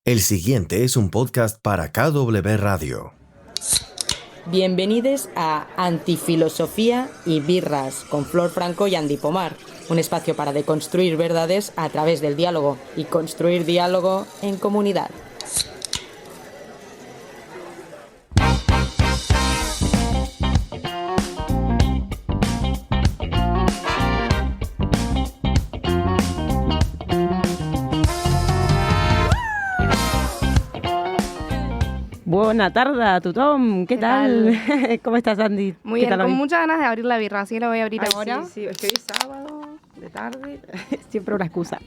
El siguiente es un podcast para KW Radio. Bienvenidos a Antifilosofía y Birras con Flor Franco y Andy Pomar, un espacio para deconstruir verdades a través del diálogo y construir diálogo en comunidad. Buena tarde a tothom, ¿qué tal? ¿Cómo estás, Andy? Muy ¿Qué bien, tal con hoy? muchas ganas de abrir la birra, así que la voy a abrir ahora. Sí, es que hoy es sábado, de tarde, siempre una excusa.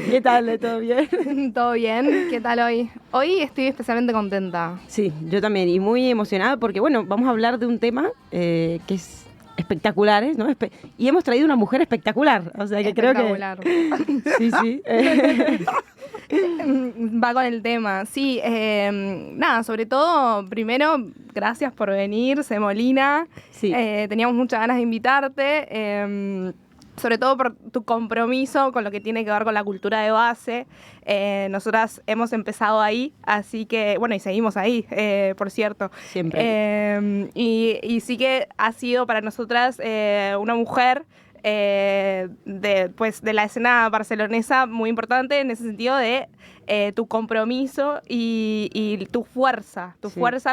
¿Qué tal? ¿Todo bien? Todo bien, ¿qué tal hoy? Hoy estoy especialmente contenta. Sí, yo también, y muy emocionada porque, bueno, vamos a hablar de un tema que es espectaculares, ¿no? Y hemos traído una mujer espectacular, o sea que creo que... Espectacular. Sí, sí. Va con el tema. Sí, nada, sobre todo, primero, gracias por venir, Semolina. Sí. Teníamos muchas ganas de invitarte. Sobre todo por tu compromiso con lo que tiene que ver con la cultura de base. Nosotras hemos empezado ahí, así que, bueno, y seguimos ahí, por cierto. Siempre. Y sí que ha sido para nosotras una mujer de la escena barcelonesa muy importante en ese sentido de tu compromiso y tu fuerza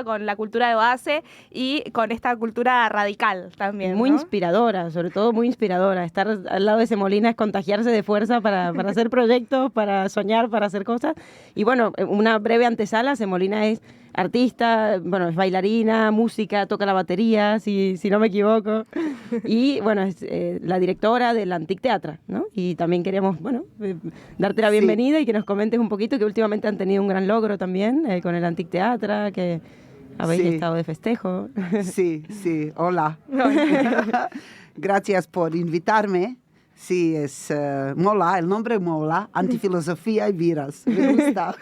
con la cultura de base y con esta cultura radical también. Muy ¿no? inspiradora, sobre todo muy inspiradora. Estar al lado de Semolina es contagiarse de fuerza para hacer proyectos, para soñar, para hacer cosas. Y bueno, una breve antesala, Semolina es artista, bueno, es bailarina, música, toca la batería, si no me equivoco. Y bueno, es la directora del Antic Teatre, ¿no? Y también queríamos, bueno, darte la bienvenida y que nos comentes un poquito, que últimamente han tenido un gran logro también con el Antic Teatre, que habéis estado de festejo. Sí, hola. Gracias por invitarme. Sí, es mola, el nombre mola, Antifilosofía y Birras, me gusta.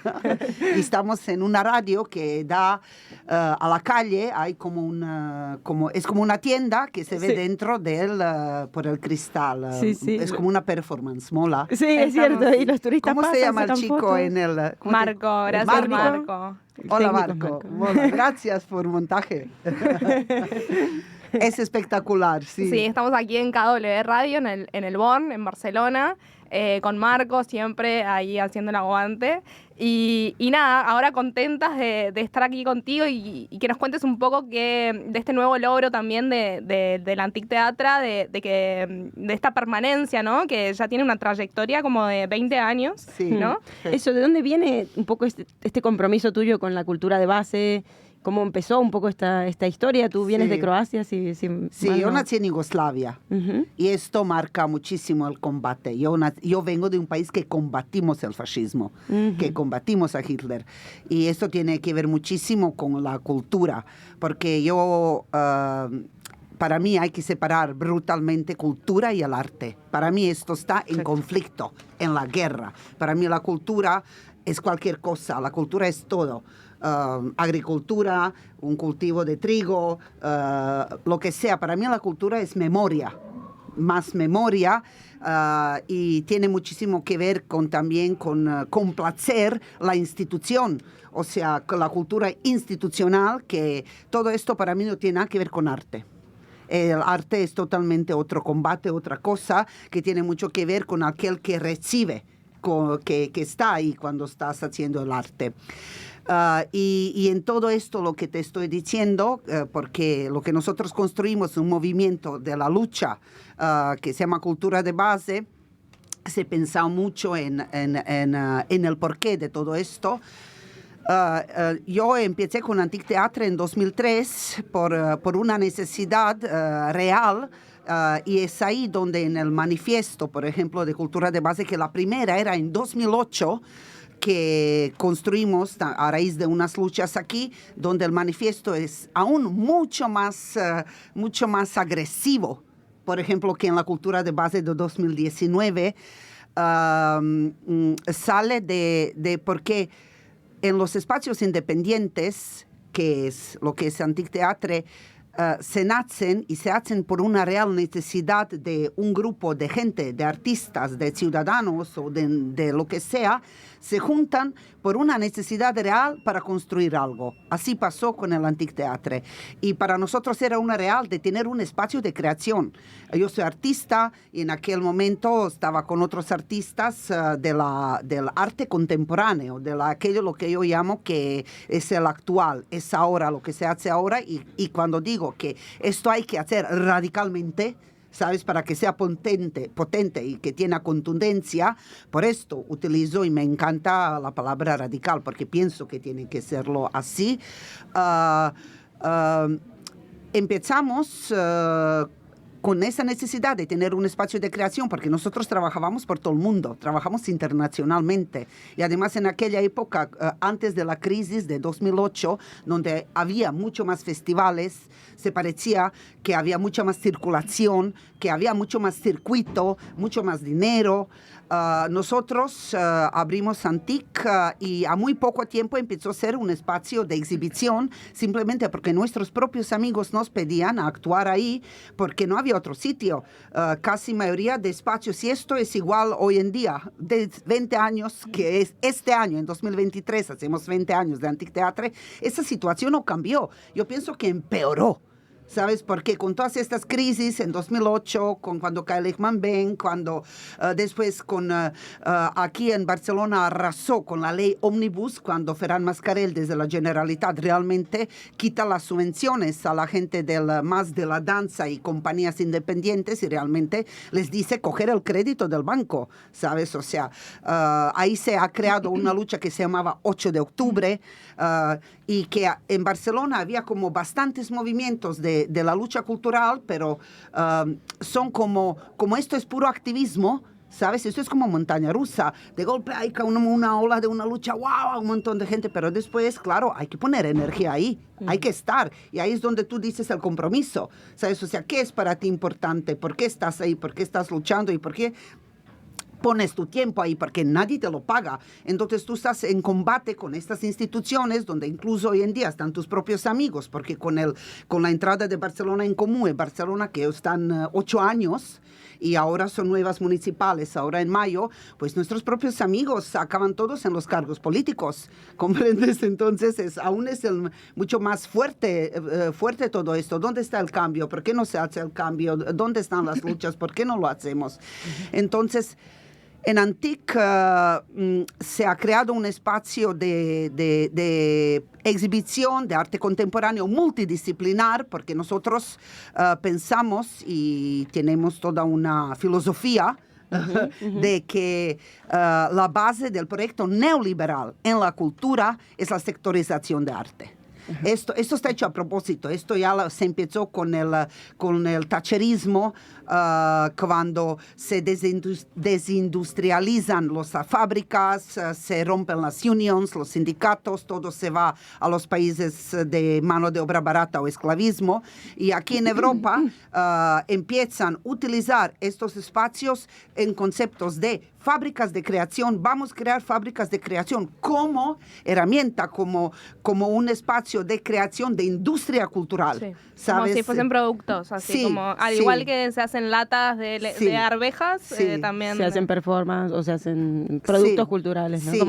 Y estamos en una radio que da a la calle, hay es como una tienda que se ve dentro por el cristal. Sí. Es como una performance, mola. Sí, es cierto, y los turistas ¿Cómo pasan, se llama el sacan chico fotos? en el...? Marco, gracias Marco. Hola Técnico, Marco. Mola, gracias por montaje. Es espectacular, sí. Sí, estamos aquí en KW Radio, en el Born, en Barcelona, con Marco, siempre ahí haciendo el aguante. Y nada, ahora contentas de estar aquí contigo y que nos cuentes un poco de este nuevo logro también del Antic Teatre, de esta permanencia, ¿no? Que ya tiene una trayectoria como de 20 años, Sí. ¿no? Eso, ¿de dónde viene un poco este compromiso tuyo con la cultura de base? ¿Cómo empezó un poco esta historia? Tú vienes de Croacia, Sí, yo nací en Yugoslavia y esto marca muchísimo el combate. Yo vengo de un país que combatimos el fascismo, que combatimos a Hitler. Y esto tiene que ver muchísimo con la cultura, porque para mí hay que separar brutalmente cultura y el arte. Para mí esto está en conflicto, en la guerra. Para mí la cultura es cualquier cosa, la cultura es todo. Agricultura, un cultivo de trigo, lo que sea. Para mí la cultura es memoria, más memoria, y tiene muchísimo que ver también con complacer la institución, o sea, con la cultura institucional, que todo esto para mí no tiene nada que ver con arte. El arte es totalmente otro combate, otra cosa que tiene mucho que ver con aquel que recibe, que está ahí cuando estás haciendo el arte. Y en todo esto lo que te estoy diciendo, porque lo que nosotros construimos es un movimiento de la lucha que se llama cultura de base, se pensó mucho en el porqué de todo esto. Yo empecé con Antic Teatre en 2003 por una necesidad real. Y es ahí donde en el manifiesto, por ejemplo, de cultura de base, que la primera era en 2008, que construimos a raíz de unas luchas aquí, donde el manifiesto es aún mucho más agresivo, por ejemplo, que en la cultura de base de 2019, sale de porque en los espacios independientes, que es lo que es Antic Teatre, se nacen y se hacen por una real necesidad de un grupo de gente, de artistas, de ciudadanos o de lo que sea, se juntan por una necesidad real para construir algo. Así pasó con el Antic Teatre. Y para nosotros era una real de tener un espacio de creación. Yo soy artista y en aquel momento estaba con otros artistas del arte contemporáneo, aquello lo que yo llamo que es el actual, es ahora, lo que se hace ahora. Y cuando digo que esto hay que hacer radicalmente, ¿sabes? Para que sea potente y que tenga contundencia. Por esto utilizo y me encanta la palabra radical, porque pienso que tiene que serlo así. Empezamos con esa necesidad de tener un espacio de creación, porque nosotros trabajábamos por todo el mundo, trabajamos internacionalmente. Y además en aquella época, antes de la crisis de 2008, donde había mucho más festivales, se parecía que había mucha más circulación, que había mucho más circuito, mucho más dinero. Nosotros abrimos Antic y a muy poco tiempo empezó a ser un espacio de exhibición, simplemente porque nuestros propios amigos nos pedían a actuar ahí, porque no había otro sitio. Casi mayoría de espacios, y esto es igual hoy en día, de 20 años, que es este año, en 2023, hacemos 20 años de Antic Teatre, esa situación no cambió. Yo pienso que empeoró. ¿Sabes? Porque con todas estas crisis en 2008, cuando cae Lehman Bank, cuando después aquí en Barcelona arrasó con la ley Omnibus, cuando Ferran Mascarell desde la Generalitat realmente quita las subvenciones a la gente más de la danza y compañías independientes y realmente les dice coger el crédito del banco, ¿sabes? O sea, ahí se ha creado una lucha que se llamaba 8 de octubre y que en Barcelona había como bastantes movimientos de la lucha cultural, pero son como esto es puro activismo, ¿sabes? Esto es como montaña rusa. De golpe hay una ola de una lucha, ¡wow! Un montón de gente, pero después, claro, hay que poner energía ahí, hay que estar. Y ahí es donde tú dices el compromiso, ¿sabes? O sea, ¿qué es para ti importante? ¿Por qué estás ahí? ¿Por qué estás luchando? ¿Y por qué pones tu tiempo ahí? Porque nadie te lo paga. Entonces tú estás en combate con estas instituciones donde incluso hoy en día están tus propios amigos, porque con la entrada de Barcelona en Comú, en Barcelona que están 8 años y ahora son nuevas municipales, ahora en mayo, pues nuestros propios amigos acaban todos en los cargos políticos, ¿comprendes? Entonces aún es mucho más fuerte todo esto. ¿Dónde está el cambio? ¿Por qué no se hace el cambio? ¿Dónde están las luchas? ¿Por qué no lo hacemos? Entonces, en Antic se ha creado un espacio de exhibición de arte contemporáneo multidisciplinar, porque nosotros pensamos y tenemos toda una filosofía de que la base del proyecto neoliberal en la cultura es la sectorización de arte. Esto está hecho a propósito. Esto ya se empezó con el thatcherismo, cuando se desindustrializan las fábricas, se rompen las unions, los sindicatos, todo se va a los países de mano de obra barata o esclavismo. Y aquí en Europa empiezan a utilizar estos espacios en conceptos de fábricas de creación. Vamos a crear fábricas de creación como herramienta, como un espacio de creación de industria cultural. Sí. ¿Sabes? Como si fuesen productos, así Sí, como al sí. igual que se hacen latas de arvejas, Sí. también Se hacen performance o se hacen productos Sí, culturales, ¿no? sí.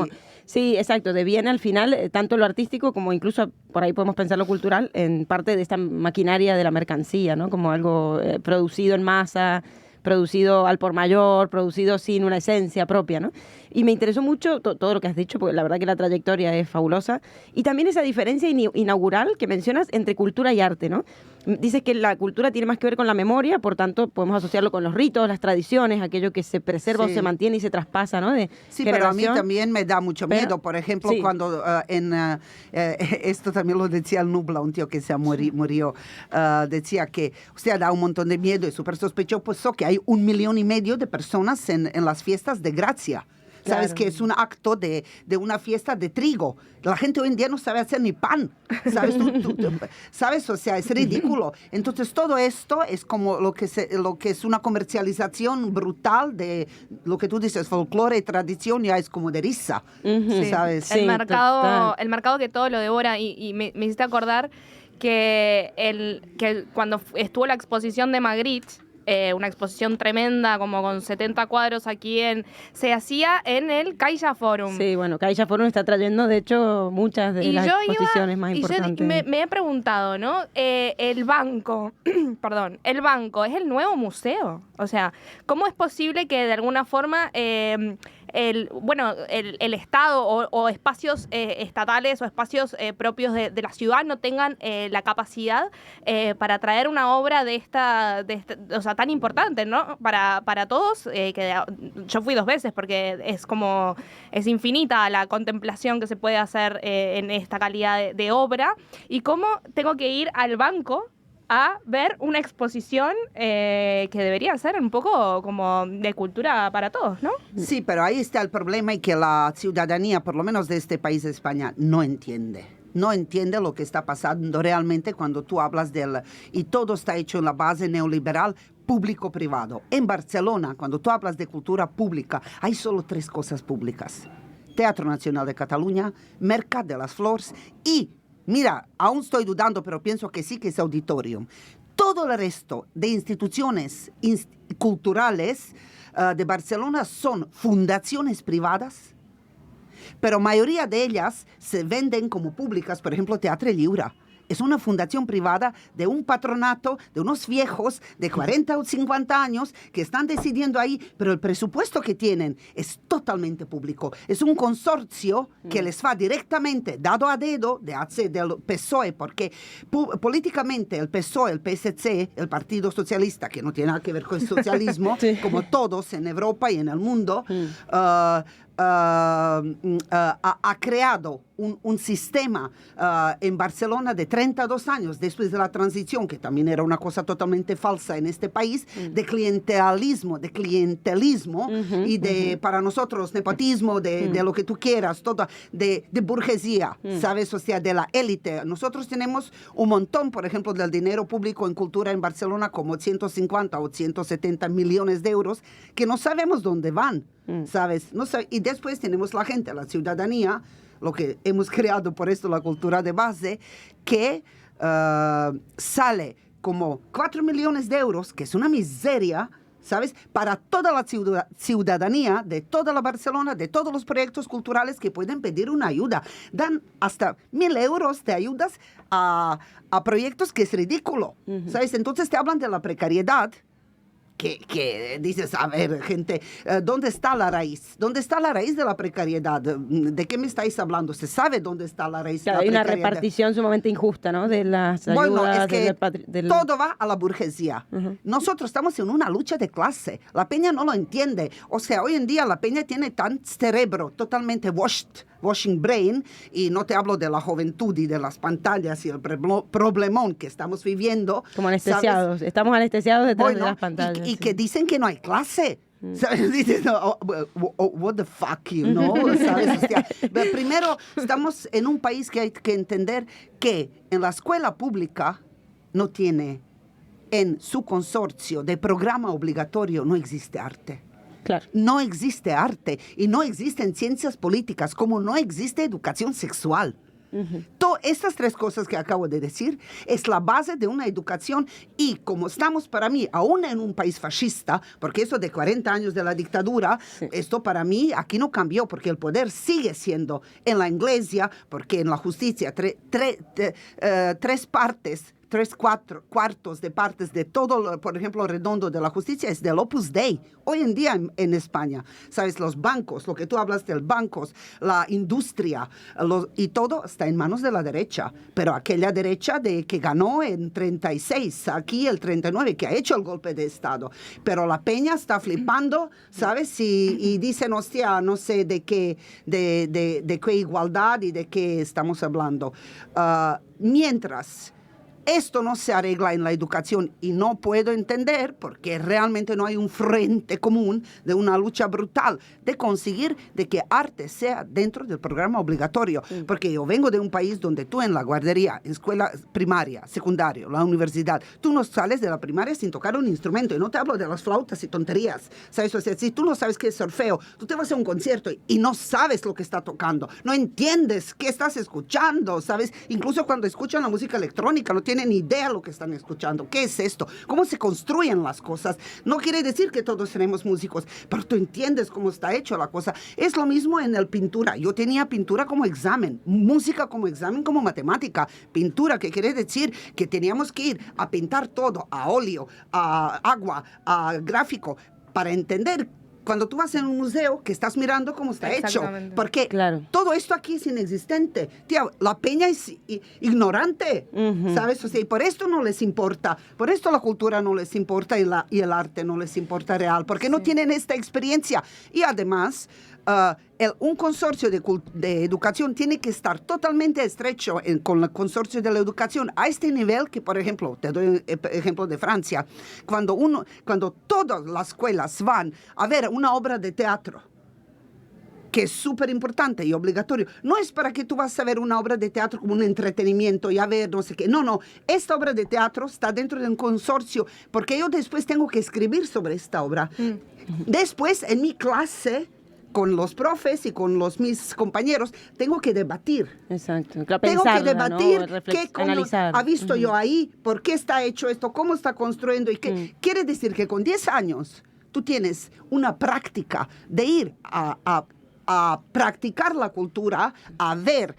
Sí, exacto. Deviene al final tanto lo artístico como incluso por ahí podemos pensar lo cultural en parte de esta maquinaria de la mercancía, ¿no? Como algo producido en masa, producido al por mayor, producido sin una esencia propia, ¿no? Y me interesó mucho todo lo que has dicho, porque la verdad que la trayectoria es fabulosa. Y también esa diferencia inaugural que mencionas entre cultura y arte, ¿no? Dices que la cultura tiene más que ver con la memoria, por tanto podemos asociarlo con los ritos, las tradiciones, aquello que se preserva Sí. o se mantiene y se traspasa, ¿no? De Sí, pero a mí generación. también me da mucho miedo. Por ejemplo, sí. cuando esto también lo decía el Nubla, un tío que se murió, decía que usted da un montón de miedo y súper sospechoso que hay 1,5 millones de personas en las fiestas de Gracia. ¿Sabes? Claro. Que es un acto de una fiesta de trigo. La gente hoy en día no sabe hacer ni pan. ¿Sabes? ¿Sabes? O sea, es ridículo. Entonces, todo esto es como lo que es una comercialización brutal de lo que tú dices, folclore y tradición, ya es como de risa. Ujú. ¿Sabes? Sí, el mercado total. que todo lo devora y me hiciste acordar que cuando estuvo la exposición de Magritte, una exposición tremenda, como con 70 cuadros se hacía en el Caixa Forum. Sí, bueno, Caixa Forum está trayendo, de hecho, muchas de las exposiciones más importantes. Y yo me he preguntado, ¿no? El banco, perdón, el banco es el nuevo museo. O sea, ¿cómo es posible que de alguna forma el Estado o espacios estatales o espacios propios de la ciudad no tengan la capacidad para traer una obra de esta, o sea, tan importante, ¿no? Para todos, que yo fui 2 veces porque es infinita la contemplación que se puede hacer en esta calidad de obra, y cómo tengo que ir al banco a ver una exposición que debería ser un poco como de cultura para todos, ¿no? Sí, pero ahí está el problema, y que la ciudadanía, por lo menos de este país de España, no entiende. No entiende lo que está pasando realmente cuando tú hablas y todo está hecho en la base neoliberal público-privado. En Barcelona, cuando tú hablas de cultura pública, hay solo 3 cosas públicas: Teatro Nacional de Cataluña, Mercat de las Flors y, mira, aún estoy dudando, pero pienso que sí, que es Auditorium. Todo el resto de instituciones culturales de Barcelona son fundaciones privadas, pero mayoría de ellas se venden como públicas. Por ejemplo, Teatre Lliure es una fundación privada de un patronato, de unos viejos de 40 o 50 años que están decidiendo ahí, pero el presupuesto que tienen es totalmente público. Es un consorcio que les va directamente, dado a dedo, del PSOE, porque políticamente el PSOE, el PSC, el Partido Socialista, que no tiene nada que ver con el socialismo, sí, como todos en Europa y en el mundo, ha creado un sistema en Barcelona de 32 años, después de la transición, que también era una cosa totalmente falsa en este país, de clientelismo y de, para nosotros, nepotismo, de lo que tú quieras, todo, de burguesía, ¿sabes? O sea, de la élite. Nosotros tenemos un montón, por ejemplo, del dinero público en cultura en Barcelona, como 150 o 170 millones de euros, que no sabemos dónde van, ¿sabes? No y después tenemos la gente, la ciudadanía, lo que hemos creado por esto, la cultura de base, que sale como 4 millones de euros, que es una miseria, ¿sabes? Para toda la ciudadanía de toda la Barcelona, de todos los proyectos culturales que pueden pedir una ayuda. Dan hasta 1.000 euros de ayudas a proyectos que es ridículo, ¿sabes? Entonces te hablan de la precariedad, que dices, a ver, gente, ¿dónde está la raíz? ¿Dónde está la raíz de la precariedad? ¿De qué me estáis hablando? ¿Se sabe dónde está la raíz de la precariedad? Hay una repartición sumamente injusta, ¿no? De las ayudas. Bueno, es que todo va a la burguesía. Nosotros estamos en una lucha de clase. La peña no lo entiende. O sea, hoy en día la peña tiene tan cerebro totalmente washing brain, y no te hablo de la juventud y de las pantallas y el problemón que estamos viviendo. Como anestesiados. ¿Sabes? Estamos anestesiados detrás de las pantallas. Y que dicen que no hay clase. ¿Sabes? Dicen, what the fuck, you know? ¿Sabes? O sea, primero, estamos en un país que hay que entender que en la escuela pública no tiene, en su consorcio de programa obligatorio, no existe arte. Claro. No existe arte, y no existen ciencias políticas, como no existe educación sexual. Estas 3 cosas que acabo de decir es la base de una educación, y como estamos, para mí, aún en un país fascista, porque eso de 40 años de la dictadura, sí, esto para mí aquí no cambió, porque el poder sigue siendo en la iglesia, porque en la justicia 3 partes, 3/4 de partes de todo, por ejemplo, redondo de la justicia es del Opus Dei. Hoy en día en España, ¿sabes? Los bancos, lo que tú hablas de los bancos, la industria, y todo está en manos de la derecha. Pero aquella derecha que ganó en 36, aquí el 39, que ha hecho el golpe de Estado. Pero la peña está flipando, ¿sabes? Y dicen, hostia, no sé de qué igualdad y de qué estamos hablando. Mientras Esto no se arregla en la educación y no puedo entender porque realmente no hay un frente común de una lucha brutal de conseguir de que arte sea dentro del programa obligatorio. Porque yo vengo de un país donde tú en la guardería, en escuela primaria, secundaria, la universidad, tú no sales de la primaria sin tocar un instrumento. Y no te hablo de las flautas y tonterías. ¿Sabes? O sea, si tú no sabes qué es solfeo, tú te vas a un concierto y no sabes lo que está tocando. No entiendes qué estás escuchando, ¿sabes? Incluso cuando escuchan la música electrónica, no tienen ni idea lo que están escuchando. ¿Qué es esto? ¿Cómo se construyen las cosas? No quiere decir que todos seremos músicos, pero tú entiendes cómo está hecho la cosa. Es lo mismo en la pintura. Yo tenía pintura como examen, música como examen, como matemática. Pintura, que quiere decir que teníamos que ir a pintar todo, a óleo, a agua, a gráfico, para entender cuando tú vas en un museo que estás mirando cómo está hecho. Porque todo esto aquí es inexistente. Tía, la peña es ignorante, ¿sabes? O sea, y por esto no les importa. Por esto la cultura no les importa y el arte no les importa real. Porque no tienen esta experiencia. Y además, un consorcio de educación tiene que estar totalmente estrecho con el consorcio de la educación a este nivel que, por ejemplo, te doy el ejemplo de Francia, cuando todas las escuelas van a ver una obra de teatro, que es súper importante y obligatorio. No es para que tú vas a ver una obra de teatro como un entretenimiento y a ver no sé qué. No. Esta obra de teatro está dentro de un consorcio porque yo después tengo que escribir sobre esta obra. Después, en mi clase, con los profes y con mis compañeros, tengo que debatir. Exacto. Tengo que debatir, ¿no? qué analizar. Ha visto yo ahí, por qué está hecho esto, cómo está construyendo. Y qué quiere decir que con 10 años tú tienes una práctica de ir a practicar la cultura, a ver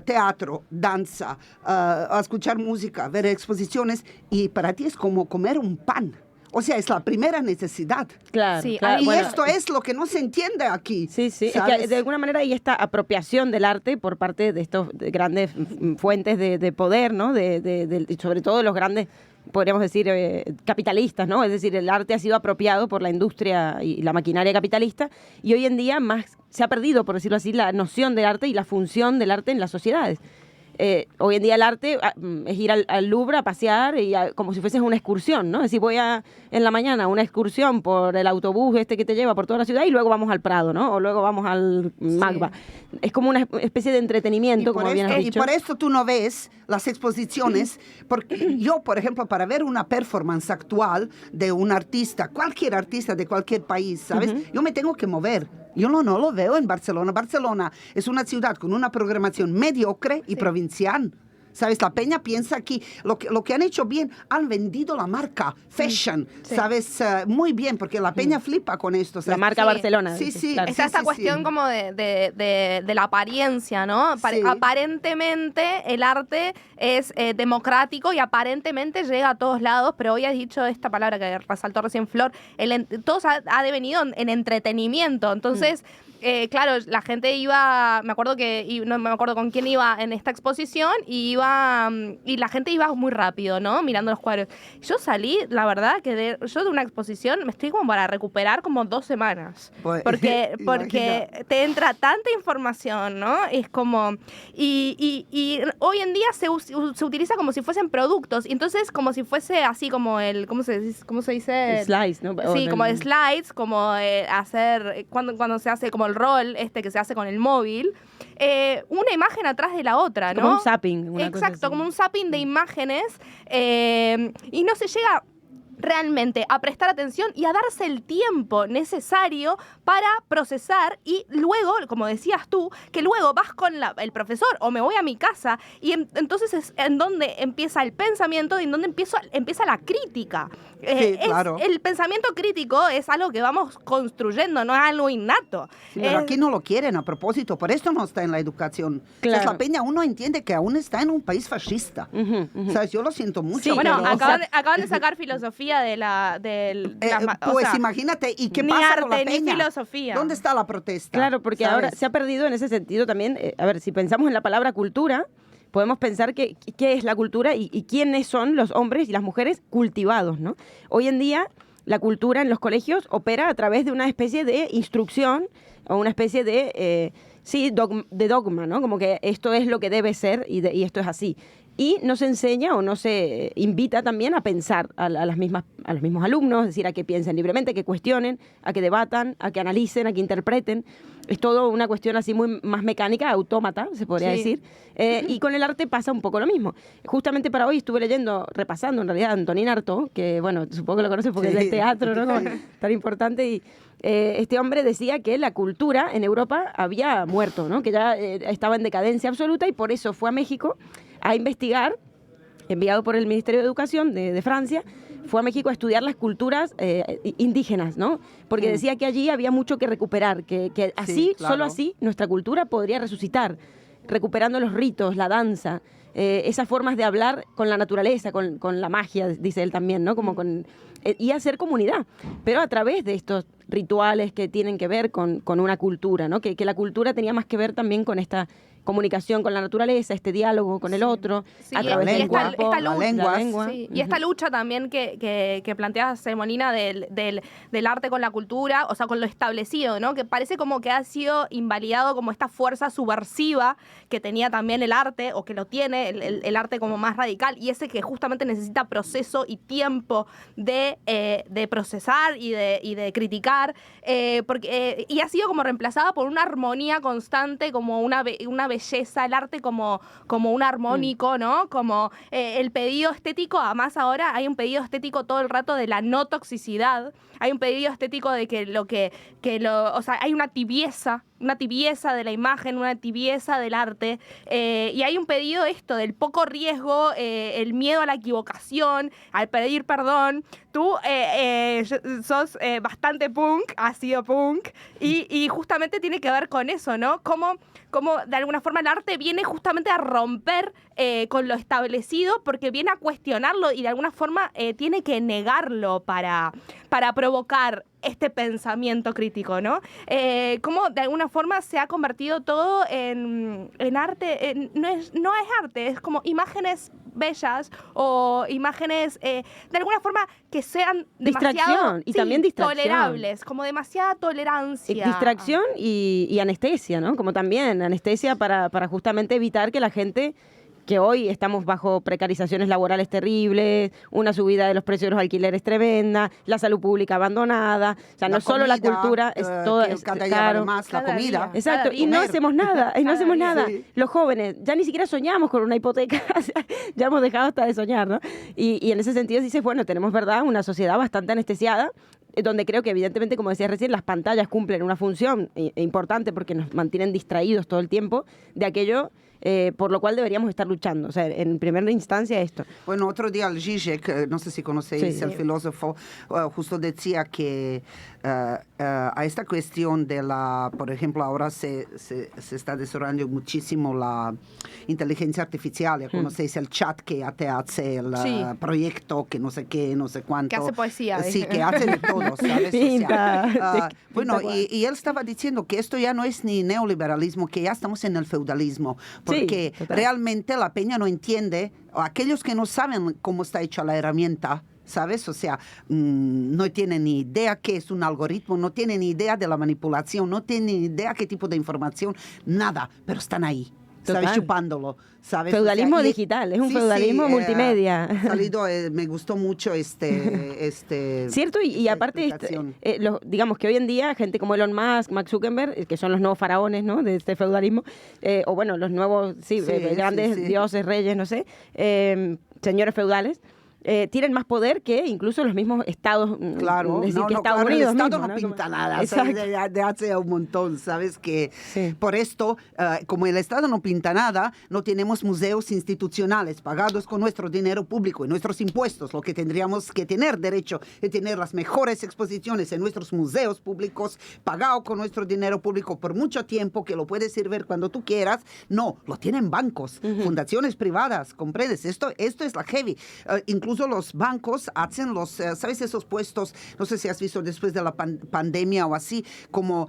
teatro, danza, a escuchar música, ver exposiciones, y para ti es como comer un pan. O sea, es la primera necesidad. Claro, sí, claro. Y Bueno, esto es lo que no se entiende aquí. Sí, sí. ¿sabes? Es que de alguna manera hay esta apropiación del arte por parte de estos grandes fuentes de poder, ¿no? Sobre todo de los grandes, podríamos decir, capitalistas, ¿no? Es decir, el arte ha sido apropiado por la industria y la maquinaria capitalista, y hoy en día más se ha perdido, por decirlo así, la noción del arte y la función del arte en las sociedades. Hoy en día el arte es ir al Louvre a pasear como si fueses una excursión, ¿no? Es decir, voy en la mañana a una excursión por el autobús que te lleva por toda la ciudad y luego vamos al Prado, ¿no? O luego vamos al Magba. Sí. Es como una especie de entretenimiento, como bien has dicho. Y por esto tú no ves las exposiciones, porque yo, por ejemplo, para ver una performance actual de un artista, cualquier artista de cualquier país, ¿sabes? Yo me tengo que mover. Yo no lo veo en Barcelona. Barcelona es una ciudad con una programación mediocre y provincial. ¿Sabes? La peña piensa aquí, lo que han hecho bien, han vendido la marca fashion, ¿sabes? Muy bien, porque la peña flipa con esto. La marca Barcelona. Sí. Claro. Está esta cuestión como de la apariencia, ¿no? Aparentemente el arte es democrático y aparentemente llega a todos lados, pero hoy has dicho esta palabra que resaltó recién Flor, todo ha devenido en entretenimiento. Entonces, claro, la gente iba, me acuerdo no me acuerdo con quién iba en esta exposición, y la gente iba muy rápido, ¿no? Mirando los cuadros. Yo salí, la verdad, que yo de una exposición me estoy como para recuperar como 2 semanas. Pues, porque te entra tanta información, ¿no? Es como... Y hoy en día se utiliza como si fuesen productos. Y entonces como si fuese así como ¿cómo se dice? Slides, ¿no? Sí, como slides, como hacer... Cuando se hace como el rol que se hace con el móvil, una imagen atrás de la otra, ¿no? Como un zapping. Exacto, como un zapping de imágenes, y no se llega realmente a prestar atención y a darse el tiempo necesario para procesar, y luego, como decías tú, que luego vas con el profesor o me voy a mi casa, y entonces es en donde empieza el pensamiento y en donde empieza la crítica. Claro. El pensamiento crítico es algo que vamos construyendo, no es algo innato. Sí, pero aquí no lo quieren a propósito, por esto no está en la educación. Claro. O sea, la peña uno entiende que aún está en un país fascista. ¿Sabes? Yo lo siento mucho. Sí, bueno, pero, acaban de sacar filosofía pues imagínate, ¿y qué pasa arte, con la peña? Ni filosofía. ¿Dónde está la protesta? Claro, porque ¿sabes? ahora se ha perdido en ese sentido también. A ver, si pensamos en la palabra cultura, podemos pensar qué es la cultura y quiénes son los hombres y las mujeres cultivados, ¿no? Hoy en día la cultura en los colegios opera a través de una especie de instrucción o una especie de dogma, ¿no? Como que esto es lo que debe ser y esto es así. y no se enseña o no se invita también a pensar a los mismos alumnos, es decir, a que piensen libremente, que cuestionen, a que debatan, a que analicen, a que interpreten. Es todo una cuestión así muy más mecánica, autómata, se podría decir. Y con el arte pasa un poco lo mismo. Justamente para hoy estuve repasando en realidad a Antonin Artaud, que bueno, supongo que lo conoces porque es del teatro, ¿no? Como tan importante. Y este hombre decía que la cultura en Europa había muerto, ¿no? Que ya estaba en decadencia absoluta, y por eso fue a México a investigar, enviado por el Ministerio de Educación de Francia, fue a México a estudiar las culturas indígenas, ¿no? Porque decía que allí había mucho que recuperar, que así, claro, solo así, nuestra cultura podría resucitar, recuperando los ritos, la danza, esas formas de hablar con la naturaleza, con la magia, dice él también, ¿no? Como y hacer comunidad, pero a través de estos rituales que tienen que ver con una cultura, ¿no? Que la cultura tenía más que ver también con esta comunicación con la naturaleza, este diálogo con el otro, a través del cuerpo, la lengua. Sí. Y esta lucha también que planteas, Molina, del arte con la cultura, o sea, con lo establecido, ¿no? Que parece como que ha sido invalidado como esta fuerza subversiva que tenía también el arte, o que lo tiene el arte como más radical, y ese que justamente necesita proceso y tiempo de procesar y de criticar, y ha sido como reemplazada por una armonía constante, como una belleza, el arte como un armónico, ¿no? Como el pedido estético. Además, ahora hay un pedido estético todo el rato de la no toxicidad. Hay un pedido estético de o sea, hay una tibieza de la imagen, una tibieza del arte, y hay un pedido del poco riesgo, el miedo a la equivocación, al pedir perdón. Tú sos bastante punk, has sido punk, y justamente tiene que ver con eso, ¿no? Como de alguna forma el arte viene justamente a romper con lo establecido, porque viene a cuestionarlo y de alguna forma tiene que negarlo para provocar este pensamiento crítico, ¿no? Cómo de alguna forma se ha convertido todo en arte. No es arte, es como imágenes bellas o imágenes de alguna forma que sean distracción, y también distracción, tolerables, como demasiada tolerancia. Distracción y anestesia, ¿no? Como también anestesia para justamente evitar que la gente, que hoy estamos bajo precarizaciones laborales terribles, una subida de los precios de los alquileres tremenda, la salud pública abandonada, o sea, no solo la cultura, es todo, es caro. Más la comida. Exacto, y no hacemos nada, Sí. Los jóvenes ya ni siquiera soñamos con una hipoteca, ya hemos dejado hasta de soñar, ¿no? Y en ese sentido dices, bueno, tenemos, ¿verdad?, una sociedad bastante anestesiada, donde creo que evidentemente, como decías recién, las pantallas cumplen una función importante porque nos mantienen distraídos todo el tiempo de aquello por lo cual deberíamos estar luchando. O sea, en primera instancia esto. Bueno, otro día el Zizek, no sé si conocéis, el filósofo, justo decía que a esta cuestión de por ejemplo, ahora se está desarrollando muchísimo la inteligencia artificial. Ya conocéis el chat que te hace el proyecto, que no sé qué, no sé cuánto. Que hace poesía. Sí, que hace de todo, ¿sabes? Pinta, bueno, y él estaba diciendo que esto ya no es ni neoliberalismo, que ya estamos en el feudalismo. Porque realmente la peña no entiende, o aquellos que no saben cómo está hecha la herramienta, ¿sabes? O sea, no tienen ni idea qué es un algoritmo, no tienen ni idea de la manipulación, no tienen ni idea qué tipo de información, nada, pero están ahí. ¿Sabes? Chupándolo, ¿sabes? Feudalismo o sea, digital, es un feudalismo multimedia. Salido, me gustó mucho Cierto, y aparte, digamos que hoy en día, gente como Elon Musk, Mark Zuckerberg, que son los nuevos faraones, ¿no?, de este feudalismo, o bueno, los nuevos, grandes dioses, reyes, no sé, señores feudales, tienen más poder que incluso los mismos estados, claro, decir, que Estados Unidos el Estado mismo, no ¿no? pinta nada, ¿sabes? De hace un montón, ¿sabes? Que por esto, como el Estado no pinta nada, no tenemos museos institucionales pagados con nuestro dinero público y nuestros impuestos, lo que tendríamos que tener derecho de tener las mejores exposiciones en nuestros museos públicos, pagado con nuestro dinero público por mucho tiempo, que lo puedes ir ver cuando tú quieras. No, lo tienen bancos, fundaciones privadas, ¿comprendes? Esto es la heavy. Incluso los bancos hacen ¿sabes? Esos puestos, no sé si has visto después de la pandemia o así, como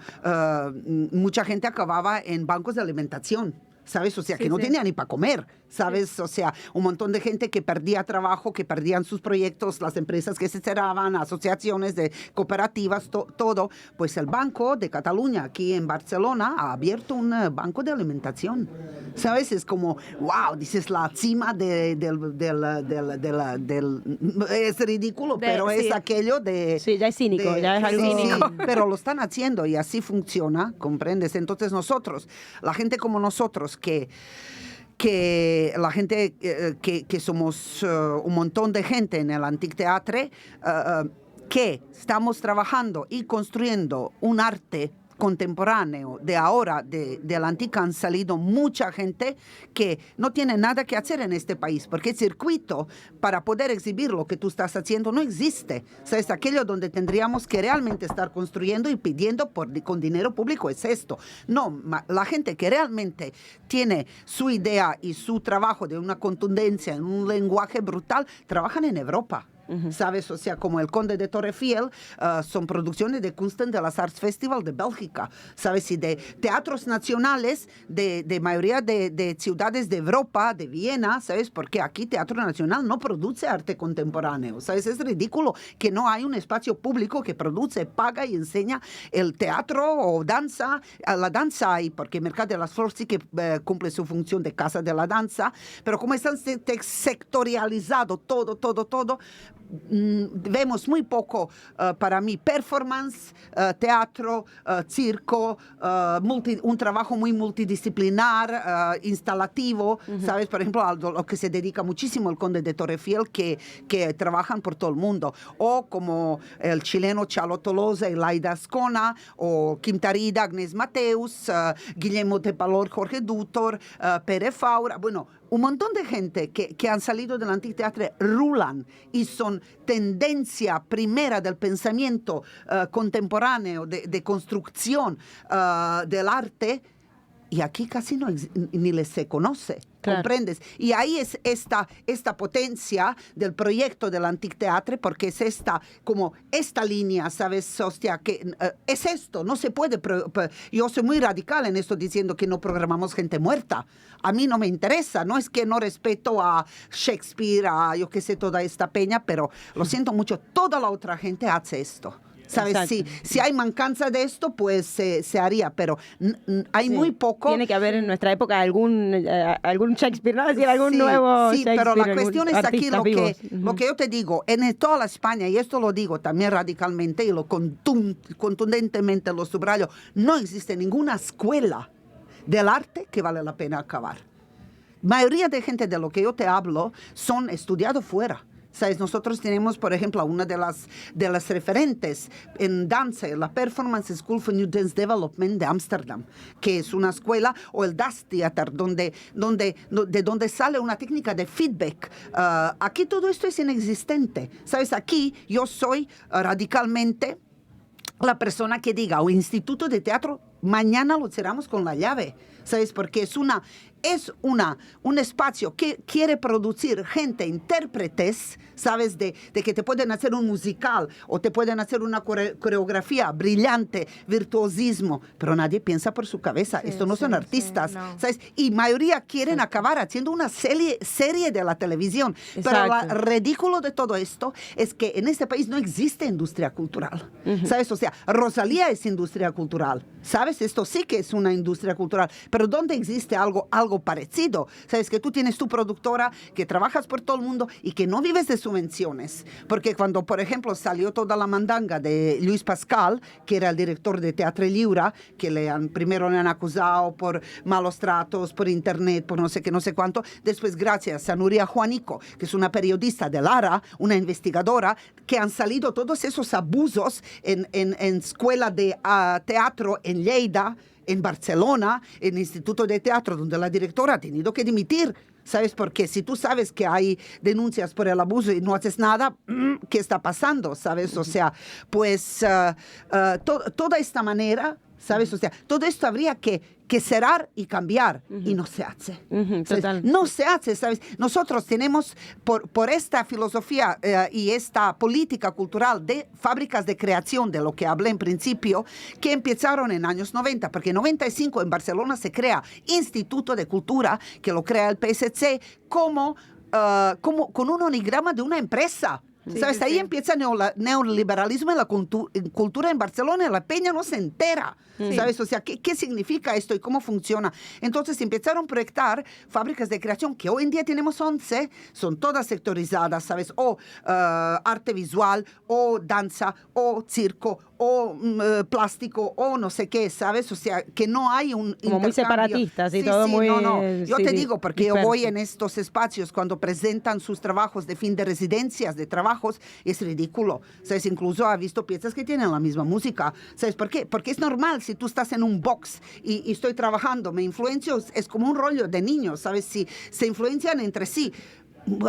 mucha gente acababa en bancos de alimentación. ¿Sabes? O sea, que no tenía ni para comer, ¿sabes? Sí. O sea, un montón de gente que perdía trabajo, que perdían sus proyectos, las empresas que se cerraban, asociaciones de cooperativas, todo. Pues el Banco de Cataluña, aquí en Barcelona, ha abierto un banco de alimentación, ¿Sabes? Es como, wow, dices la cima es ridículo, pero sí. es aquello de... Sí, ya es cínico, ya es algo... Sí, pero lo están haciendo y así funciona, ¿comprendes? Entonces nosotros, la gente como nosotros que la gente que somos un montón de gente en el Antic Teatre, que estamos trabajando y construyendo un arte contemporáneo de ahora, del Antic, han salido mucha gente que no tiene nada que hacer en este país, porque el circuito para poder exhibir lo que tú estás haciendo no existe. O sea, es aquello donde tendríamos que realmente estar construyendo y pidiendo con dinero público, es esto. No, la gente que realmente tiene su idea y su trabajo de una contundencia en un lenguaje brutal, trabajan en Europa. ¿Sabes? O sea, como El Conde de Torrefiel, son producciones de Kunsten de las Arts Festival de Bélgica, ¿sabes? Y de teatros nacionales de mayoría de ciudades de Europa, de Viena, ¿sabes? Porque aquí Teatro Nacional no produce arte contemporáneo, ¿sabes? Es ridículo que no hay un espacio público que produce, paga y enseña el teatro o danza. La danza hay, porque Mercat de las Flors sí que cumple su función de casa de la danza, pero como están sectorializado todo, vemos muy poco, para mí, performance, teatro, circo, un trabajo muy multidisciplinar, instalativo, ¿sabes? Por ejemplo, a lo que se dedica muchísimo el Conde de Torrefiel, que trabajan por todo el mundo, o como el chileno Chalo Tolosa y Laida Ascona, o Kim Tarida, Agnes Mateus, Guillermo Tepalor, Jorge Dutor, Pere Faura, bueno, un montón de gente que han salido del Antic Teatre rulan y son tendencia primera del pensamiento contemporáneo, de construcción del arte, y aquí casi ni les se conoce. Claro. ¿Comprendes? Y ahí es esta potencia del proyecto del Antic Teatre, porque es esta línea, ¿sabes? Hostia, que es esto, no se puede. Yo soy muy radical en esto diciendo que no programamos gente muerta. A mí no me interesa, no es que no respeto a Shakespeare, a yo qué sé, toda esta peña, pero lo siento mucho, toda la otra gente hace esto. ¿Sabes? Si hay mancanza de esto, pues se haría, pero hay muy poco. Tiene que haber en nuestra época algún Shakespeare, ¿no? Es decir, algún nuevo Shakespeare. Sí, pero la cuestión es aquí lo que yo te digo, en toda la España, y esto lo digo también radicalmente y lo contundentemente lo subrayo, no existe ninguna escuela del arte que vale la pena acabar. Mayoría de gente de lo que yo te hablo son estudiados fuera. ¿Sabes? Nosotros tenemos, por ejemplo, una de las referentes en danza, la Performance School for New Dance Development de Ámsterdam, que es una escuela, o el Das Theater, de donde sale una técnica de feedback. Aquí todo esto es inexistente. ¿Sabes? Aquí yo soy radicalmente la persona que diga, o instituto de teatro, mañana lo cerramos con la llave. ¿Sabes? Porque es un espacio que quiere producir gente, intérpretes, ¿sabes? De que te pueden hacer un musical o te pueden hacer una coreografía brillante, virtuosismo, pero nadie piensa por su cabeza. Esto no son artistas, no. ¿Sabes? Y mayoría quieren acabar haciendo una serie de la televisión. Exacto. Pero lo ridículo de todo esto es que en este país no existe industria cultural, ¿sabes? O sea, Rosalía es industria cultural, ¿sabes? Esto sí que es una industria cultural, pero ¿dónde existe algo parecido? Sabes que tú tienes tu productora, que trabajas por todo el mundo y que no vives de subvenciones. Porque cuando, por ejemplo, salió toda la mandanga de Luis Pascal, que era el director de Teatre Lliure, que primero le han acusado por malos tratos, por internet, por no sé qué, no sé cuánto. Después, gracias a Nuria Juanico, que es una periodista de Lara, una investigadora, que han salido todos esos abusos en escuela de teatro en Lleida, en Barcelona, en el Instituto de Teatro, donde la directora ha tenido que dimitir, ¿sabes? Porque si tú sabes que hay denuncias por el abuso y no haces nada, ¿qué está pasando? ¿Sabes? O sea, pues toda esta manera, ¿sabes? O sea, todo esto habría que cerrar y cambiar, y no se hace. Total. No se hace, ¿sabes? Nosotros tenemos, por esta filosofía y esta política cultural de fábricas de creación, de lo que hablé en principio, que empezaron en años 90, porque en 95 en Barcelona se crea Instituto de Cultura, que lo crea el PSC, con un onigrama de una empresa. ¿Sabes? Ahí empieza el neoliberalismo en la cultura en Barcelona. La peña no se entera. ¿Sabes? O sea, ¿qué significa esto y cómo funciona? Entonces empezaron a proyectar fábricas de creación, que hoy en día tenemos 11, son todas sectorizadas, ¿sabes? O arte visual, o danza, o circo, o plástico, o no sé qué, ¿sabes? O sea, que no hay un como muy separatistas y todo muy... No. Yo sí, te digo, porque disperso. yo voy en estos espacios cuando presentan sus trabajos de fin de residencias, de trabajos, es ridículo. ¿Sabes? Incluso ha visto piezas que tienen la misma música. ¿Sabes por qué? Porque es normal, si tú estás en un box y estoy trabajando, me influencio, es como un rollo de niños, ¿sabes? Si se influencian entre sí,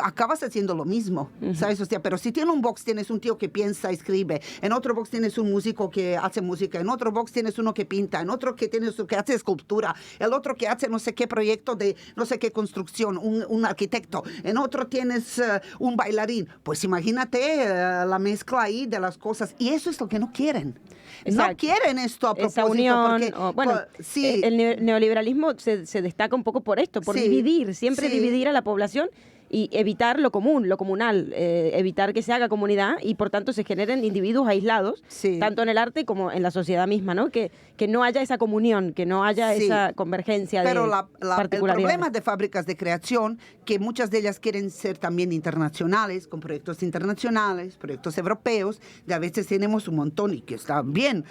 acabas haciendo lo mismo, ¿sabes? O sea, pero si tienes un box, tienes un tío que piensa, escribe, en otro box tienes un músico que hace música, en otro box tienes uno que pinta, en otro que tienes que hace escultura, el otro que hace no sé qué proyecto de no sé qué construcción, un arquitecto, en otro tienes un bailarín. Pues imagínate la mezcla ahí de las cosas, y eso es lo que no quieren. Exacto. No quieren esto a propósito. Esa unión, porque, sí. el neoliberalismo se destaca un poco por esto, por dividir, siempre dividir a la población y evitar lo común, lo comunal, evitar que se haga comunidad y por tanto se generen individuos aislados, tanto en el arte como en la sociedad misma, ¿no? Que no haya esa comunión, que no haya esa convergencia Pero de particularidades. el problema de fábricas de creación, que muchas de ellas quieren ser también internacionales, con proyectos internacionales, proyectos europeos, de a veces tenemos un montón y que está bien,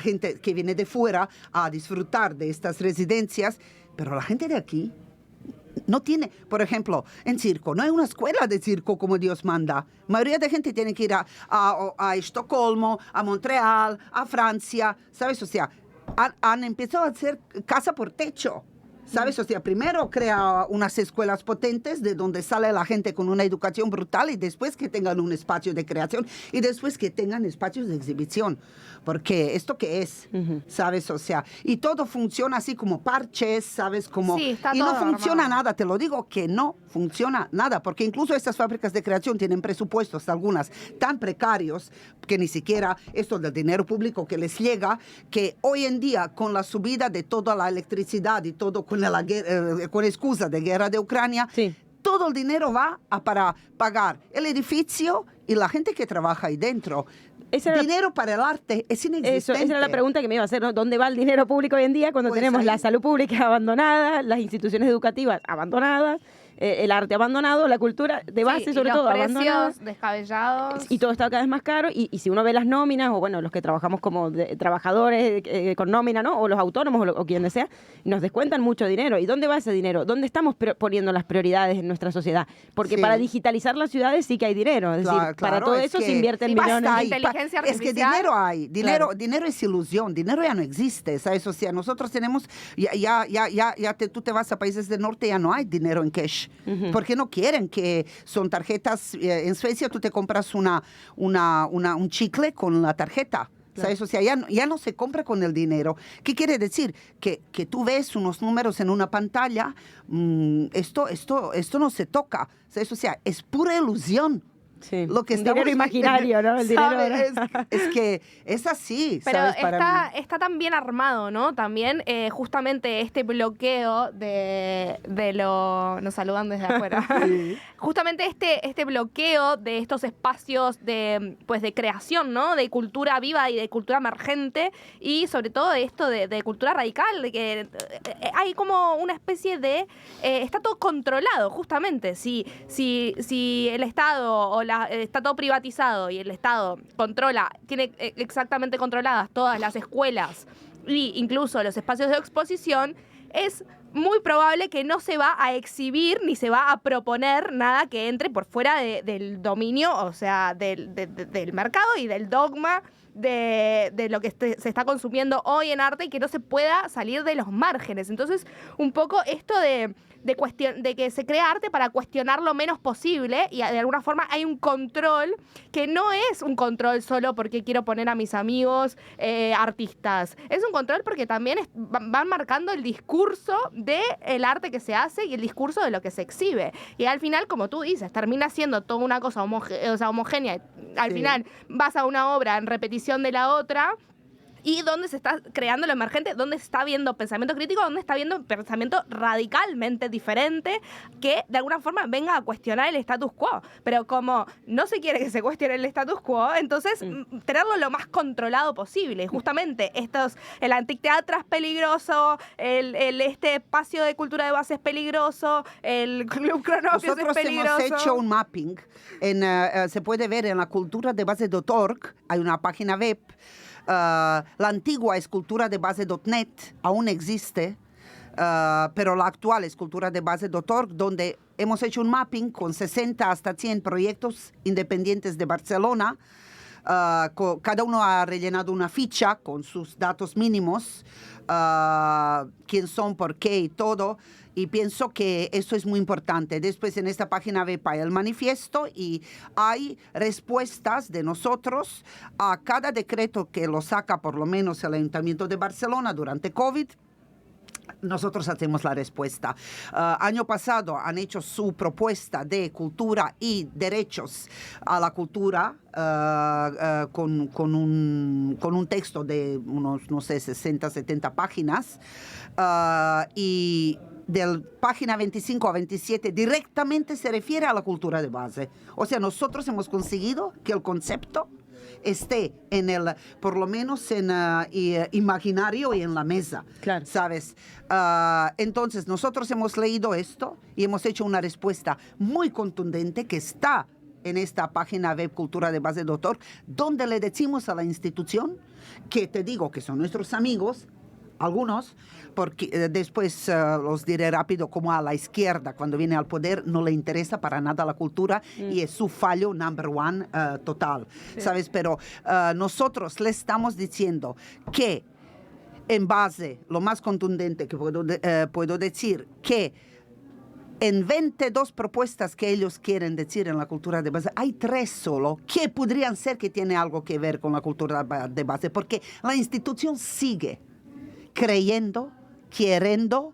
gente que viene de fuera a disfrutar de estas residencias, pero la gente de aquí no tiene, por ejemplo, en circo, no hay una escuela de circo como Dios manda. La mayoría de gente tiene que ir a Estocolmo, a Montreal, a Francia, ¿sabes? O sea, han empezado a hacer casa por techo, ¿sabes? O sea, primero crea unas escuelas potentes de donde sale la gente con una educación brutal y después que tengan un espacio de creación y después que tengan espacios de exhibición. Porque esto que es, ¿sabes? O sea, y todo funciona así como parches, ¿sabes? Como, está y no todo funciona armado. nada, te lo digo que no funciona nada, porque incluso estas fábricas de creación tienen presupuestos, algunas tan precarios, que ni siquiera esto del dinero público que les llega, que hoy en día con la subida de toda la electricidad y todo con excusa de guerra de Ucrania, todo el dinero va para pagar el edificio y la gente que trabaja ahí dentro. Dinero para el arte es inexistente. Esa era la pregunta que me iba a hacer, ¿no? ¿Dónde va el dinero público hoy en día cuando Pues tenemos ahí. la salud pública abandonada, las instituciones educativas abandonadas, el arte abandonado, la cultura de base sobre todo abandonada? Los precios descabellados. Y todo está cada vez más caro y si uno ve las nóminas o bueno, los que trabajamos como trabajadores con nómina, ¿no? O los autónomos o quien sea, nos descuentan mucho dinero. ¿Y dónde va ese dinero? ¿Dónde estamos poniendo las prioridades en nuestra sociedad? Porque para digitalizar las ciudades sí que hay dinero. Es decir, para todo eso se invierten millones. basta, inteligencia Es que artificial. dinero hay, dinero es ilusión, dinero ya no existe, ¿sabes? O sea, nosotros tenemos, tú te vas a países del norte, ya no hay dinero en cash, porque no quieren que son tarjetas, en Suecia tú te compras un chicle con la tarjeta. ¿Sabes? O sea, ya no se compra con el dinero. ¿Qué quiere decir? Que tú ves unos números en una pantalla, esto no se toca. ¿Sabes? O sea, es pura ilusión. Sí. Lo que un dinero imaginario, ¿no? El dinero es que es así, Pero ¿sabes? está tan bien armado, ¿no? También justamente este bloqueo de lo... Nos saludan desde afuera. Justamente este bloqueo de estos espacios de creación, ¿no? De cultura viva y de cultura emergente y sobre todo de esto de cultura radical, de que hay como una especie de... está todo controlado, justamente. Si el Estado o está todo privatizado y el Estado tiene exactamente controladas todas las escuelas e incluso los espacios de exposición, es muy probable que no se va a exhibir ni se va a proponer nada que entre por fuera del dominio, o sea, del mercado y del dogma de lo que se está consumiendo hoy en arte y que no se pueda salir de los márgenes. Entonces, un poco esto de que se crea arte para cuestionar lo menos posible y de alguna forma hay un control que no es un control solo porque quiero poner a mis amigos artistas. Es un control porque también van marcando el discurso del arte que se hace y el discurso de lo que se exhibe. Y al final, como tú dices, termina siendo toda una cosa homogénea. Al final vas a una obra en repetición de la otra y dónde se está creando lo emergente, dónde se está viendo pensamiento crítico, dónde está viendo pensamiento radicalmente diferente que de alguna forma venga a cuestionar el status quo. Pero como no se quiere que se cuestione el status quo, entonces tenerlo lo más controlado posible. Justamente el anfiteatro es peligroso, este espacio de cultura de base es peligroso, el Club Cronopios es peligroso. Nosotros hemos hecho un mapping, se puede ver en la cultura de base.org, hay una página web. La antigua escultura de base.net aún existe, pero la actual escultura de base.org, donde hemos hecho un mapping con 60 hasta 100 proyectos independientes de Barcelona. Cada uno ha rellenado una ficha con sus datos mínimos, quién son, por qué y todo. Y pienso que eso es muy importante. Después en esta página web hay el manifiesto y hay respuestas de nosotros a cada decreto que lo saca por lo menos el Ayuntamiento de Barcelona durante COVID. Nosotros hacemos la respuesta. Año pasado han hecho su propuesta de cultura y derechos a la cultura con un texto de unos, no sé, 60, 70 páginas. Y del página 25 a 27 directamente se refiere a la cultura de base. O sea, nosotros hemos conseguido que el concepto esté por lo menos en imaginario y en la mesa, claro. ¿Sabes? Entonces, nosotros hemos leído esto y hemos hecho una respuesta muy contundente que está en esta página web Cultura de Base Doctor, donde le decimos a la institución, que te digo que son nuestros amigos, algunos, porque después los diré rápido, como a la izquierda, cuando viene al poder, no le interesa para nada la cultura y es su fallo number one total, sí. ¿Sabes? Pero nosotros le estamos diciendo que en base, lo más contundente que puedo decir, que en 22 propuestas que ellos quieren decir en la cultura de base, hay 3 solo que podrían ser que tiene algo que ver con la cultura de base, porque la institución sigue creyendo, queriendo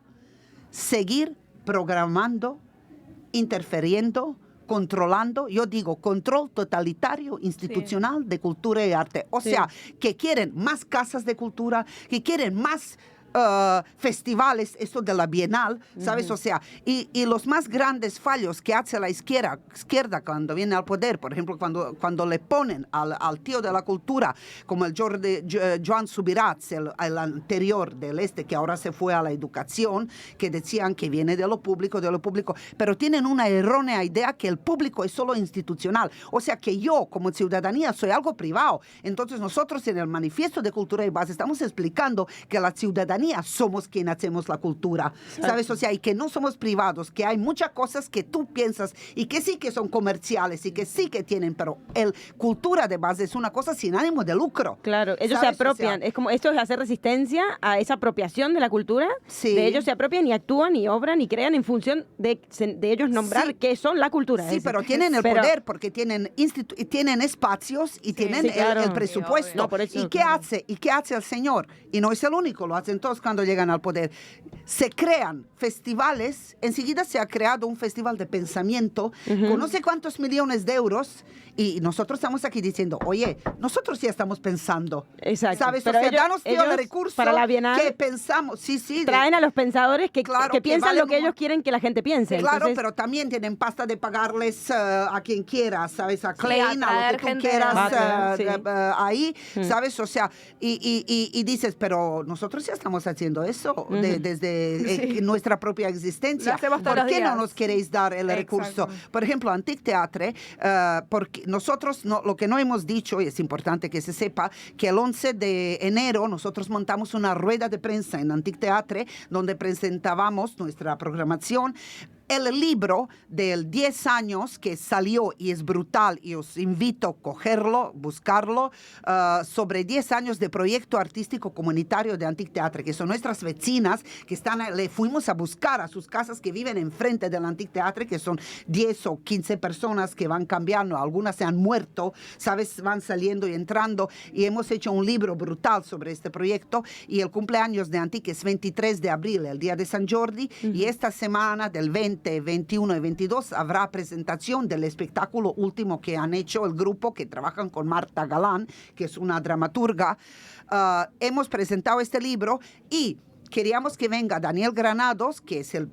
seguir programando, interfiriendo, controlando, yo digo, control totalitario institucional de cultura y arte. O sea, que quieren más casas de cultura, que quieren más festivales, esto de la Bienal, ¿sabes? O sea, y los más grandes fallos que hace la izquierda cuando viene al poder, por ejemplo, cuando le ponen al tío de la cultura, como el Joan Subirats, el anterior del que ahora se fue a la educación, que decían que viene de lo público, pero tienen una errónea idea que el público es solo institucional. O sea, que yo, como ciudadanía, soy algo privado. Entonces, nosotros en el manifiesto de Cultura y Base estamos explicando que la ciudadanía somos quien hacemos la cultura, ¿sabes? O sea, y que no somos privados, que hay muchas cosas que tú piensas y que sí que son comerciales y que sí que tienen, pero el cultura de base es una cosa sin ánimo de lucro. Claro, ellos ¿sabes? se apropian, o sea, es como esto es hacer resistencia a esa apropiación de la cultura, sí. De ellos se apropian y actúan y obran y crean en función de ellos nombrar sí. qué son la cultura. Sí, pero tienen el poder porque tienen espacios y tienen claro. el presupuesto. Sí, no, por eso, ¿Y qué hace? ¿Y qué hace el señor? Y no es el único, lo hacen todos cuando llegan al poder. Se crean festivales, enseguida se ha creado un festival de pensamiento con no sé cuántos millones de euros y nosotros estamos aquí diciendo, oye, nosotros ya estamos pensando. Exacto. ¿Sabes? Pero o sea, ellos, danos tío de recursos para la Bienal que pensamos. Sí, traen a los pensadores que piensan vale lo que ellos quieren que la gente piense. Claro, entonces, pero también tienen pasta de pagarles a quien quiera, ¿sabes? A Klein, a lo que tú gente quieras sí. ahí, ¿sabes? O sea, y dices, pero nosotros ya estamos haciendo eso desde nuestra propia existencia. Lo hacemos todos ¿Por los qué no días. nos queréis dar el recurso? Por ejemplo, Antic Teatre, porque nosotros, lo que no hemos dicho, y es importante que se sepa, que el 11 de enero nosotros montamos una rueda de prensa en Antic Teatre, donde presentábamos nuestra programación. El libro del 10 años que salió y es brutal y os invito a cogerlo, buscarlo, sobre 10 años de proyecto artístico comunitario de Antic Teatre, que son nuestras vecinas que le fuimos a buscar a sus casas que viven enfrente del Antic Teatre, que son 10 o 15 personas que van cambiando, algunas se han muerto, ¿sabes? Van saliendo y entrando y hemos hecho un libro brutal sobre este proyecto y el cumpleaños de Antic es 23 de abril, el día de San Jordi, y esta semana del 20 20, 21 y 22 habrá presentación del espectáculo último que han hecho el grupo que trabajan con Marta Galán, que es una dramaturga. Hemos presentado este libro y queríamos que venga Daniel Granados, que es el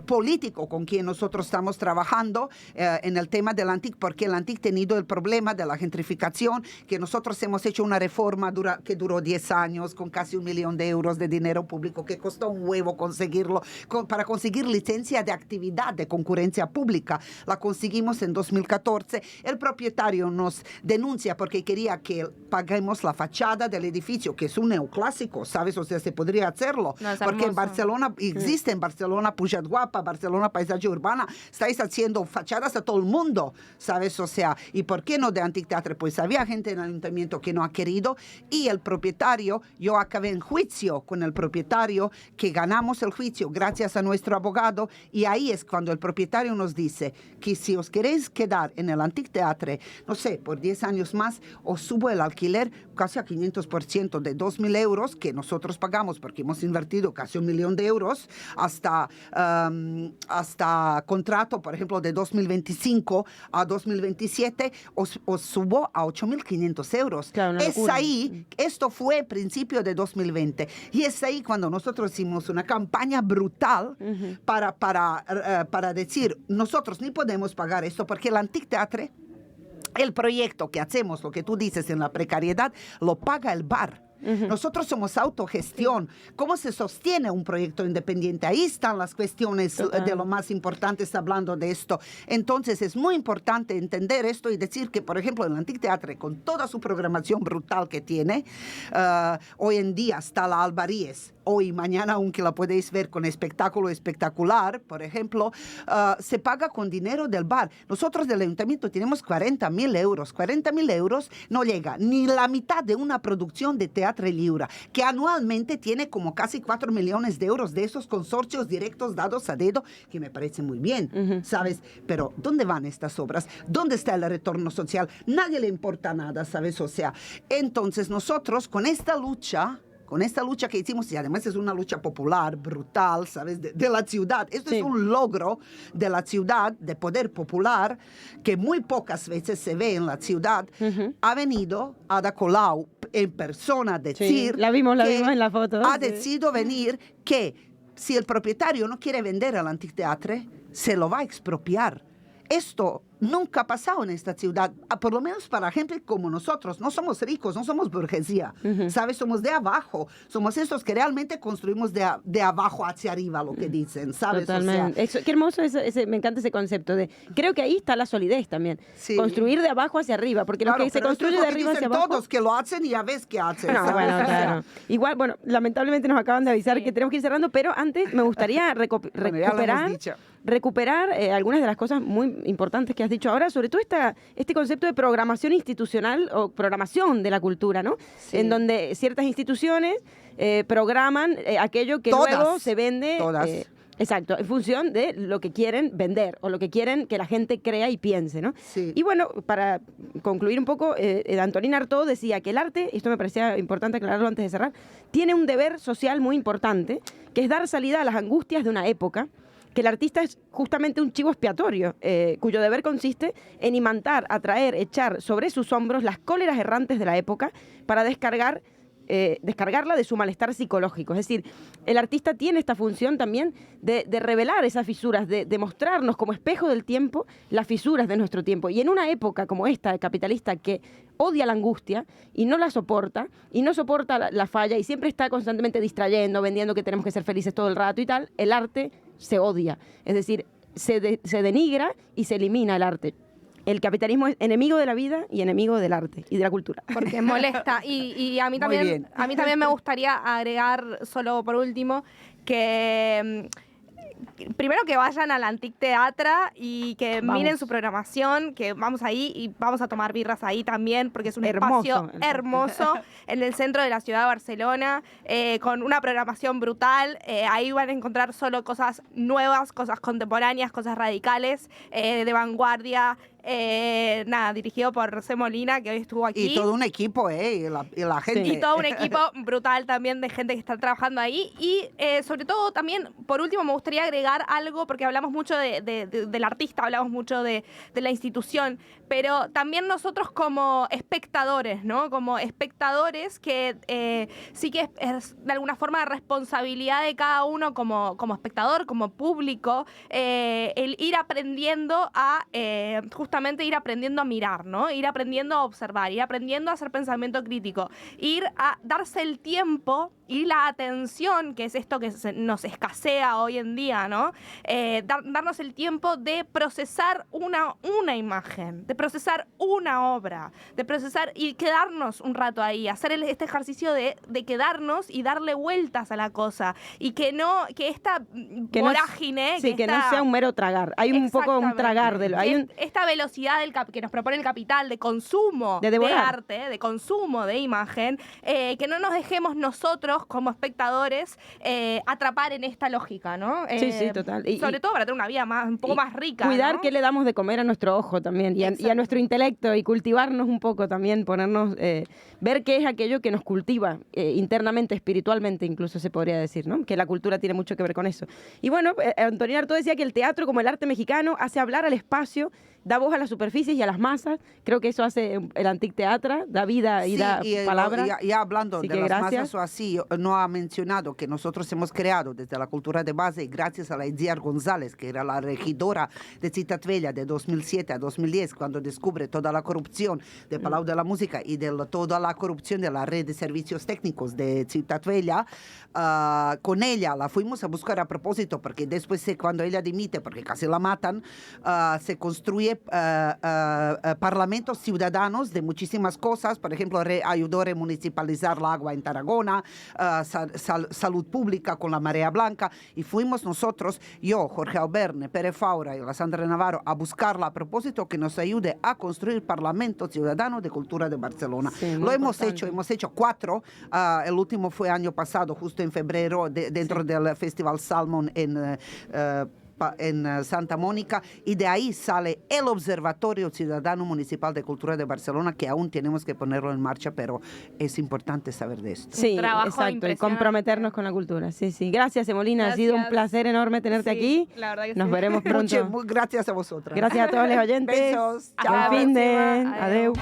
político con quien nosotros estamos trabajando en el tema del ANTIC, porque el ANTIC ha tenido el problema de la gentrificación, que nosotros hemos hecho una reforma que duró 10 años, con casi 1 millón de euros de dinero público, que costó un huevo conseguirlo, para conseguir licencia de actividad de concurrencia pública. La conseguimos en 2014. El propietario nos denuncia porque quería que paguemos la fachada del edificio, que es un neoclásico, ¿sabes? O sea, se podría hacerlo, No, es porque en hermoso. Barcelona existe, en Barcelona Puja Guapa, Barcelona Paisaje Urbana, estáis haciendo fachadas a todo el mundo, ¿sabes? O sea, ¿y por qué no de Antic Teatre? Pues había gente en el ayuntamiento que no ha querido y el propietario, yo acabé en juicio con el propietario, que ganamos el juicio gracias a nuestro abogado, y ahí es cuando el propietario nos dice que si os queréis quedar en el Antic Teatre, no sé, por 10 años más, os subo el alquiler casi a 500% de 2.000 euros que nosotros pagamos porque hemos invertido casi 1 millón de euros hasta contrato, por ejemplo, de 2025 a 2027, os subo a 8.500 euros. Claro, una es locura. ahí, esto fue principio de 2020, y es ahí cuando nosotros hicimos una campaña brutal para decir, nosotros ni podemos pagar esto, porque el Antic Teatre, el proyecto que hacemos, lo que tú dices en la precariedad, lo paga el bar. Nosotros somos autogestión. ¿Cómo se sostiene un proyecto independiente? Ahí están las cuestiones de lo más importantes hablando de esto. Entonces es muy importante entender esto y decir que, por ejemplo, el Antic Teatre, con toda su programación brutal que tiene, hoy en día está la Albaríes, hoy y mañana, aunque la podéis ver con espectáculo espectacular, por ejemplo, se paga con dinero del bar. Nosotros del ayuntamiento tenemos 40.000 euros. 40.000 euros no llega ni la mitad de una producción de Teatre Lliure, que anualmente tiene como casi 4 millones de euros de esos consorcios directos dados a dedo, que me parece muy bien, ¿sabes? Pero ¿dónde van estas obras? ¿Dónde está el retorno social? Nadie le importa nada, ¿sabes? O sea, entonces nosotros con esta lucha que hicimos, y además es una lucha popular, brutal, ¿sabes? De la ciudad. Esto es un logro de la ciudad, de poder popular, que muy pocas veces se ve en la ciudad. Ha venido Ada Colau en persona a decir... la vimos en la foto. Ha decidido venir que si el propietario no quiere vender al Antic Teatre, se lo va a expropiar. Esto nunca ha pasado en esta ciudad, por lo menos para gente como nosotros. No somos ricos, no somos burguesía, ¿sabes? Somos de abajo, somos esos que realmente construimos de abajo hacia arriba, lo que dicen, ¿sabes? Totalmente. O sea, Qué hermoso, me encanta ese concepto. Creo que ahí está la solidez también. Sí. Construir de abajo hacia arriba, porque claro, lo que se pero esto construye es de lo que arriba hacia dicen abajo... todos que lo hacen y ya ves qué hacen. No, ¿sabes? bueno, O sea, claro. Igual, bueno, lamentablemente nos acaban de avisar que tenemos que ir cerrando, pero antes me gustaría Bueno, ya lo hemos dicho. recuperar algunas de las cosas muy importantes que has dicho ahora, sobre todo este concepto de programación institucional o programación de la cultura, ¿no? Sí. En donde ciertas instituciones programan aquello que Todas. luego se vende... Todas. Exacto, en función de lo que quieren vender o lo que quieren que la gente crea y piense, ¿no? Sí. Y bueno, para concluir un poco, Antonín Artaud decía que el arte, y esto me parecía importante aclararlo antes de cerrar, tiene un deber social muy importante, que es dar salida a las angustias de una época, que el artista es justamente un chivo expiatorio, cuyo deber consiste en imantar, atraer, echar sobre sus hombros las cóleras errantes de la época para descargarla de su malestar psicológico. Es decir, el artista tiene esta función también de revelar esas fisuras, de mostrarnos como espejo del tiempo las fisuras de nuestro tiempo. Y en una época como esta, capitalista, que odia la angustia y no la soporta, y no soporta la falla, y siempre está constantemente distrayendo, vendiendo que tenemos que ser felices todo el rato y tal, el arte se odia. Es decir, se denigra y se elimina el arte. El capitalismo es enemigo de la vida y enemigo del arte y de la cultura. Porque molesta. Y a mí Muy bien. también me gustaría agregar, solo por último, que primero que vayan al Antic Teatre y que miren su programación, que vamos ahí y vamos a tomar birras ahí también, porque es un espacio hermoso en el centro de la ciudad de Barcelona, con una programación brutal. Ahí van a encontrar solo cosas nuevas, cosas contemporáneas, cosas radicales, de vanguardia, nada, dirigido por José Molina, que hoy estuvo aquí. Y todo un equipo, y la gente. Y todo un equipo brutal también de gente que está trabajando ahí. Y sobre todo también, por último, me gustaría agregar algo, porque hablamos mucho del artista, hablamos mucho de la institución, pero también nosotros como espectadores, ¿no? Como espectadores que sí que es de alguna forma responsabilidad de cada uno como espectador, como público, el ir aprendiendo a justamente ir aprendiendo a mirar, ¿no? Ir aprendiendo a observar, ir aprendiendo a hacer pensamiento crítico, ir a darse el tiempo y la atención, que es esto que nos escasea hoy en día, ¿no? Darnos el tiempo de procesar una imagen, de procesar una obra, de procesar y quedarnos un rato ahí, hacer este ejercicio de quedarnos y darle vueltas a la cosa, y que esta vorágine... que no sea un mero tragar, hay un poco un tragar de esta velocidad que nos propone el capital de consumo de arte, de consumo de imagen, que no nos dejemos nosotros como espectadores atrapar en esta lógica, ¿no? Sí, total. Sobre todo para tener una vida un poco más rica. Cuidar, ¿no? qué le damos de comer a nuestro ojo también y a nuestro intelecto, y cultivarnos un poco también, ponernos, ver qué es aquello que nos cultiva internamente, espiritualmente incluso se podría decir, ¿no? Que la cultura tiene mucho que ver con eso. Y bueno, Antonio Artaud decía que el teatro, como el arte mexicano, hace hablar al espacio, da voz a las superficies y a las masas. Creo que eso hace el Antic Teatre, da vida y da palabra. Y hablando de las masas o así, no ha mencionado que nosotros hemos creado desde la cultura de base, gracias a la Itziar González, que era la regidora de Ciutat Vella de 2007 a 2010, cuando descubre toda la corrupción de Palau de la Música y de toda la corrupción de la red de servicios técnicos de Ciutat Vella. Con ella la fuimos a buscar a propósito, porque después cuando ella dimite, porque casi la matan, se construye parlamentos ciudadanos de muchísimas cosas. Por ejemplo, ayudó a remunicipalizar el agua en Tarragona, salud pública con la Marea Blanca, y fuimos nosotros, yo, Jorge Alberne, Pere Faura y la Sandra Navarro, a buscarla a propósito que nos ayude a construir Parlamento Ciudadano de Cultura de Barcelona. Sí, lo hemos hecho 4, el último fue año pasado, justo en febrero, dentro del Festival Salmon en Santa Mónica, y de ahí sale el Observatorio Ciudadano Municipal de Cultura de Barcelona, que aún tenemos que ponerlo en marcha, pero es importante saber de esto. Sí, exacto, y comprometernos con la cultura. Sí. Gracias, Molina, ha sido un placer enorme tenerte aquí. La verdad que nos veremos pronto. Gracias a vosotras. Gracias a todos los oyentes. Besos. Buen fin de... Adeu.